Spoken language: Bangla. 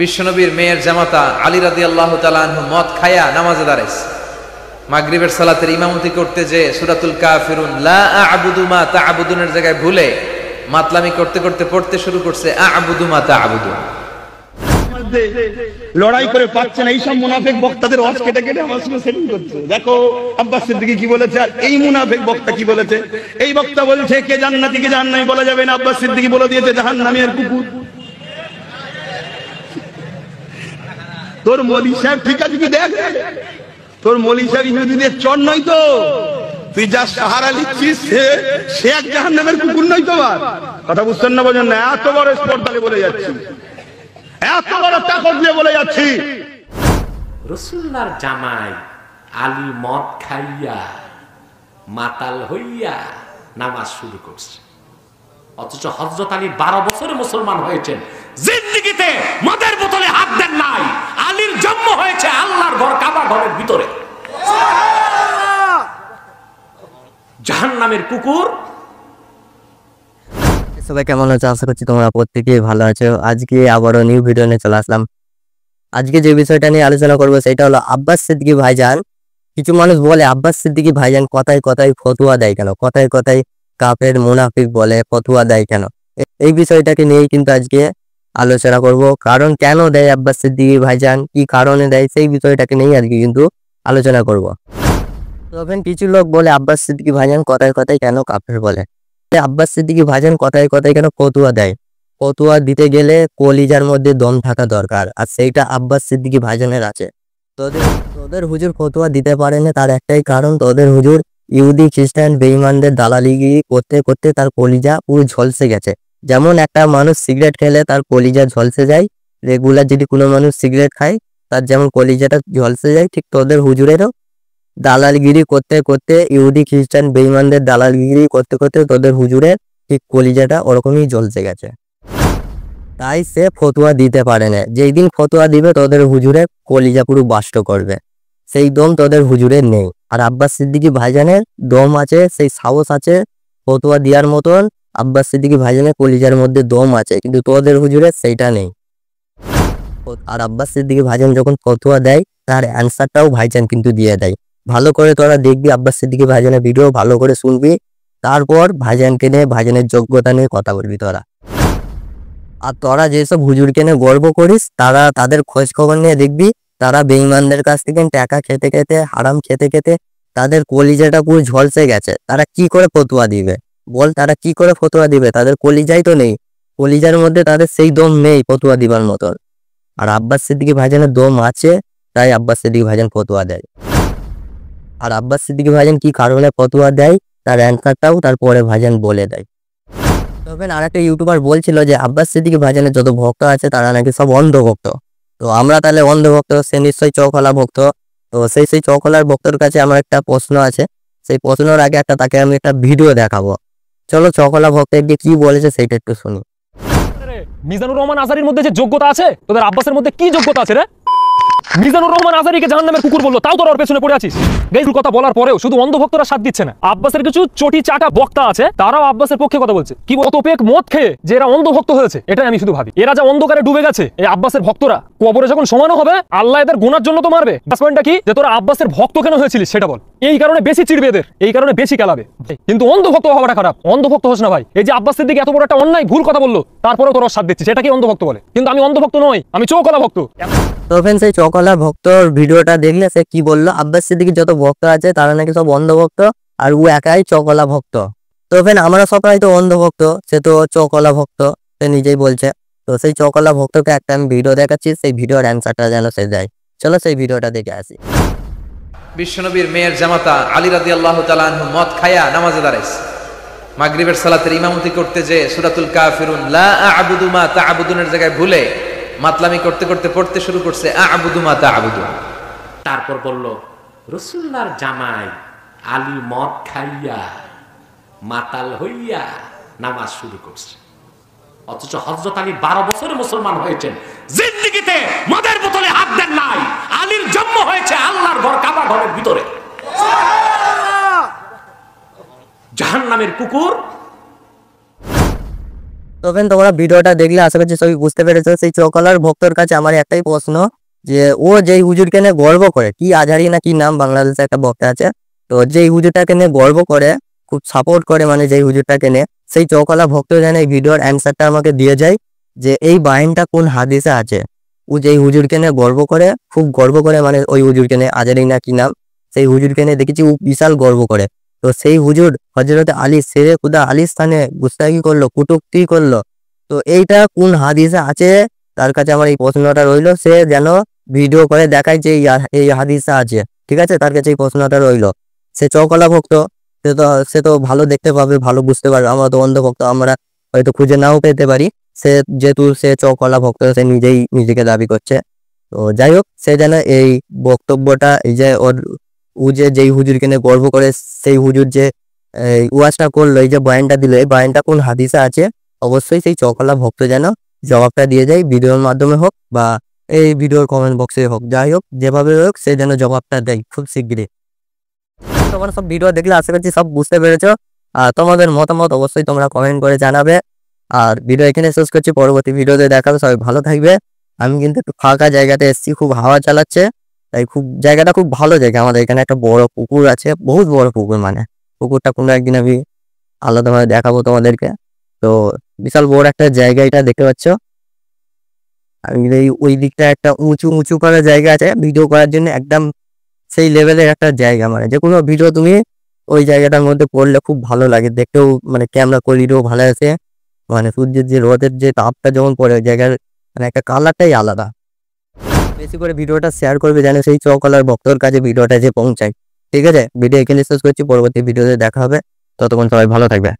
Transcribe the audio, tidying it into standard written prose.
বিশ্বনবীর মেয়ের জামাতা আলী রাদিয়াল্লাহু তাআলা আনহু মদ খায়া নামাজে দাঁড়াইছে। মাগরিবের সালাতের ইমামতি করতে যে সূরাতুল কাফিরুন লা আ'বুদু মা তা'বুদুনের জায়গায় ভুলে মাতলামি করতে করতে পড়তে শুরু করছে আ'বুদু মা তা'বুদুন। লড়াই করে পাচ্ছে না, এইসব মুনাফিক বক্তাদের ওয়াজ কেটে কেটে আমার সঙ্গে সেটিং করছে। দেখো আব্বাস সিদ্দিকী কি বলেছে আর এই মুনাফিক বক্তা কি বলেছে। এই বক্তা বলছে কে জান্নাতি কে জাহান্নামী বলা যাবে না, আব্বাস সিদ্দিকী বলে দিয়েছে জাহান্নামী আর কুকুর। তোর মৌলী সাহেব ঠিক আছে কি দেখ, তোর মৌলী সাহেব ইহুদিদের চর নয় তো, তুই যা সাহারা লিখছিস সে এক জাহান্নামের কুকুর নয় তো। কথা বুঝছেন না, বোঝেন না? এত বড় স্পর্ধালে বলে যাচ্ছি, এত বড় তাকত দিয়ে বলে যাচ্ছি। রাসূলুল্লাহর জামাই আলী মদ খাইয়া মাতাল হইয়া নামাজ শুরু করছে, অথচ হযরত আলী 12 বছরে মুসলমান হয়েছেন, জিন্দেগিতে মদের বোতলে হাত দেন নাই। আলীর জন্ম হয়েছে আল্লাহর ঘর কাবা ঘরের ভিতরে। জাহান্নামের কুকুর। সবাই কেমন আছো? আশা করছি তোমরা প্রত্যেকেই ভালো আছো। আজকে আবারও নিউ ভিডিও নিয়ে চলে আসলাম। আজকে যে বিষয়টা নিয়ে আলোচনা করবো সেটা হলো আব্বাস সিদ্দিকী ভাইজান। কিছু মানুষ বলে আব্বাস সিদ্দিকী ভাইজান কথায় কথায় ফতোয়া দেয় কেন, কথায় কথায় কাফের মুনাফিক বলে ফতোয়া দেয় কেন, এই বিষয়টাকে নিয়েই কিন্তু আজকে আলোচনা করব। কারণ কেন দেয় আব্বাস সিদ্দিকী ভাইজান, কি কারণে দেয়, সেই বিষয়টাকে নিয়েই আজকে কিন্তু আলোচনা করব। তবে কিছু লোক বলে আব্বাস সিদ্দিকী ভাইজান কথায় কথায় কেন কাফের বলে, আব্বাস সিদ্দিকী ভাইজান কথায় কথায় কেন ফতোয়া দেয়। ফতোয়া দিতে গেলে কলিজার মধ্যে দম থাকা দরকার, আর সেইটা আব্বাস সিদ্দিকী ভাইজানের আছে। তোদের হুজুর ফতোয়া দিতে পারে না, তার একটাই কারণ, তোদের হুজুর ইহুদি খ্রিস্টান বেঈমানদের দালালিগিরি করতে করতে তার কলিজা পুরো ঝলসে গেছে। যেমন একটা মানুষ সিগারেট খেলে তার কলিজা ঝলসে যায়, রেগুলার যদি কোনো মানুষ সিগারেট খায় তার যেমন কলিজাটা ঝলসে যায়, ঠিক তোদের হুজুরেরও দালালগিরি করতে করতে, ইহুদি খ্রিস্টান বেঈমানদের দালালগিরি করতে করতে তোদের হুজুরের ঠিক কলিজাটা ওরকমই জ্বলতে গেছে। তাই সে ফতোয়া দিতে পারে না। যেই দিন ফতোয়া দিবে তোদের হুজুরের কলিজা পুরো বাষ্ট করবে, সেই দম তোদের হুজুরের নেই। আর আব্বাস সিদ্দিকী ভাইজানের দম আছে, সেই সাহস আছে ফতোয়া দেওয়ার মতন। আব্বাস সিদ্দিকী ভাইজানের কলিজার মধ্যে দম আছে, কিন্তু তোদের হুজুরের সেইটা নেই। আর আব্বাস সিদ্দিকী ভাইজান যখন ফতোয়া দেয় তার অ্যান্সারটাও ভাইজান কিন্তু দিয়ে দেয়। ভালো করে তোরা দেখবি আব্বাস সিদ্দিকী ভাইজানের ভিডিও, ভালো করে শুনবি, তারপর ভাইজানকে নিয়ে ভাইজানের যোগ্যতা নিয়ে কথা বলবি তোরা। আর তোরা যেসব হুজুরকে নিয়ে গর্ব করিস তাদের খোঁজ খবর নিয়ে দেখবি তারা বেঈমানদের কাছ থেকে টাকা খেতে খেতে, হারাম খেতে খেতে তাদের কলিজাটা পুরো ঝলসে গেছে। তারা কি করে ফতোয়া দিবে বল, তারা কি করে ফতোয়া দিবে? তাদের কলিজাই তো নেই, কলিজার মধ্যে তাদের সেই দম নেই ফতোয়া দিবার মতন। আর আব্বাস সিদ্দিকী ভাইজানের দম আছে, তাই আব্বাস সিদ্দিকী ভাইজান ফতোয়া দেয়। আর আব্বাস সিদ্দিকী ভাইজান কি কারণে ফতোয়া দেয় তার অ্যান্সারটাও তারপরে ভাইজান বলে দেয়। তবে আরেকটা ইউটিউবার বলছিল যে আব্বাস সিদ্দিকী ভাইজানের যত ভক্ত আছে তারা নাকি সব অন্ধভক্ত। তো আমরা তাহলে অন্ধভক্ত, সে নিশ্চয়ই চৌখলা ভক্ত। তো সেই চৌখলার ভক্তর কাছে আমার একটা প্রশ্ন আছে, সেই প্রশ্নের আগে তাকে আমি একটা ভিডিও দেখাবো। চলো চৌখলা ভক্ত একদিকে কি বলেছে সেইটা একটু শুনি। মিজানুর রহমান আজারির মধ্যে যে যোগ্যতা আছে, তোদের আব্বাসের মধ্যে কি যোগ্যতা আছে রে? মিজানুর রহমান আজারিকে জাহান্নামের কুকুর বললো, তাও তোর ওর পেছনে পড়ে আছিস। এই কথা বলার পরেও শুধু অন্ধভক্তরা সাথ দিচ্ছে না, আব্বাসের কিছু চটি চাটা বক্তা আছে তারাও আব্বাসের পক্ষে কথা বলছে। কি অত পেক মদ খেয়ে যে এরা অন্ধভক্ত হয়েছে, এটাই আমি শুধু ভাবি। এরা যা অন্ধকারে ডুবে গেছে, এই আব্বাসের ভক্তরা কবরে যখন সমানো হবে আল্লাহ এদের গুনার জন্য তো মারবে। পয়েন্টটা কি যে তোরা আব্বাসের ভক্ত কেন হয়েছিলিস সেটা বল। এই কারণে বেশি চিড়বে এদের, এই কারণে বেশি কেলাবে। কিন্তু অন্ধভক্ত হওয়াটা খারাপ, অন্ধভক্ত হোস না ভাই। এই যে আব্বাসের দিকে এত বড় একটা অন্যায় ভুল কথা বললো, তারপরেও তোরা সাথ দিচ্ছিস, এটাকে অন্ধভক্ত বলে। কিন্তু আমি অন্ধভক্ত নই, আমি চৌকলা ভক্ত। তো ফ্রেন্ডস, সেই চৌকলা ভক্তর ভিডিওটা দেখলে সে কি বললো, আব্বাস সিদ্দিকীর যত ভক্ত আছে তারা নাকি সব অন্ধভক্ত, আর ও একাই চৌকলা ভক্ত। তো ফ্রেন্ড, আমরা সবাই তো অন্ধভক্ত, সে তো চৌকলা ভক্ত, সে নিজেই বলছে। তো সেই চৌকলা ভক্তকে একটা আমি ভিডিও দেখাচ্ছি, সেই ভিডিওর অ্যান্সারটা যেন সে দেয়। চলো সেই ভিডিওটা দেখে আসি। বিশ্বনবীর মেয়ের জামাতা আলী রাদিয়াল্লাহু তাআলা আনহু মদ খায়া নামাজে দাঁড়াইছে। মাগরিবের সালাতের ইমামতি করতে যে সূরাতুল কাফিরুন লা আ'বুদু মা তা'বুদুনের জায়গায় ভুলে মাতলামি করতে করতে পড়তে শুরু করছে আ'বুদু মা তা'বুদুন। তারপর বলল রাসূলুল্লাহর জামাই আলী মদ খাইয়া মাতাল হইয়া নামাজ শুরু করছে, অথচ হযরত আলী 12 বছরে মুসলমান হয়েছেন, জিন্দেগিতে মদের বোতলে হাত দেন নাই। আলীর জন্ম হয়েছে আল্লাহর ঘর কাবা ঘরের ভিতরে। জাহান্নামের কুকুর। তো ফ্রেন্ড তোমরা ভিডিওটা দেখলে আশা করছি সবই বুঝতে পেরেছো। সেই চৌকলার ভক্তর কাছে আমার একটাই প্রশ্ন, যে ও যেই হুজুরকে নিয়ে গর্ব করে, কি আজহারি না কি নাম বাংলাদেশে একটা ভক্ত আছে, তো যেই হুজুরটাকে নিয়ে গর্ব করে, খুব সাপোর্ট করে, মানে যেই হুজুরটাকে নিয়ে, সেই চৌকলা ভক্ত যেন এই ভিডিওর অ্যান্সারটা আমাকে দিয়ে যায় যে এই বাহিনটা কোন হাদিসে আছে। ও যেই হুজুরকে নিয়ে গর্ব করে, খুব গর্ব করে, মানে ওই হুজুরকে নিয়ে, আজহারি না কি নাম, সেই হুজুরকে নিয়ে দেখেছি ও বিশাল গর্ব করে। তো সেই হুজুর হযরত আলী শেরে খুদা আলীর স্থানে গুস্তাখি করলো, কটূক্তি করলো, তো এইটা কোন হাদিসে আছে? তার কাছে আমার এই প্রশ্নটা রইলো, সে যেন ভিডিও করে দেখায় যে এই হাদিসে আছে, ঠিক আছে? তার কাছে এই প্রশ্নটা রইলো। সে চৌকলা ভক্ত, সে তো ভালো দেখতে পাবে, ভালো বুঝতে পারবে। আমরা তো অন্ধ ভক্ত, আমরা হয়তো খুঁজে নাও পেতে পারি। সে যেহেতু সে চৌকলা ভক্ত, সে নিজেই নিজেকে দাবি করছে। তো যাই হোক, সে যেন এই বক্তব্যটা, এই যে ও যেই হুজুরকে নিয়ে গর্ব করে, সেই হুজুর যে এই ওয়াজটা করলো, এই যে বয়ানটা দিল, এই বয়ানটা কোন হাদিসে আছে, অবশ্যই সেই চৌকলা ভক্ত যেন জবাবটা দিয়ে যায়, ভিডিওর মাধ্যমে হোক বা এই ভিডিওর কমেন্ট বক্সে হোক, যাই হোক যেভাবে হোক সে যেন জবাবটা দেয় খুব শিগগিরই। তোমরা সব ভিডিও দেখলে আশা করছি সব বুঝতে পেরেছো। আর তোমাদের মতামত অবশ্যই তোমরা কমেন্ট করে জানাবে। আর ভিডিও এখানে শেষ করছি, পরবর্তী ভিডিওতে দেখাবে। সবাই ভালো থাকবে। আমি কিন্তু একটু ফাঁকা জায়গাতে এসেছি, খুব হাওয়া চালাচ্ছে, তাই জায়গাটা খুব ভালো জায়গা। আমাদের এখানে একটা বড় পুকুর আছে, বহুত বড় পুকুর, মানে পুকুরটা কোনো একদিন আমি আলাদাভাবে দেখাবো তোমাদেরকে। তো বিশাল বড় একটা জায়গা, এটা দেখতে পাচ্ছ। আমি ওই দিকটা একটা উঁচু উঁচু করার জায়গা আছে ভিডিও করার জন্য, একদম সেই লেভেলের একটা জায়গা। মানে যে কোনো ভিডিও তুমি ওই জায়গাটার মধ্যে করলে খুব ভালো লাগে দেখতেও, মানে ক্যামেরা কোয়ালিটিও ভালো আছে। মানে সূর্যের যে রোদের যে তাপটা যখন পড়ে, ওই জায়গার মানে একটা কালারটাই আলাদা। বেশি করে ভিডিওটা শেয়ার করবে যেন সেই চৌকলার ভক্তর কাছে ভিডিওটা যে পৌঁছায়, ঠিক আছে? ভিডিও এখানে শেষ করছি, পরবর্তী ভিডিওতে দেখা হবে। ততক্ষণ সবাই ভালো থাকবে।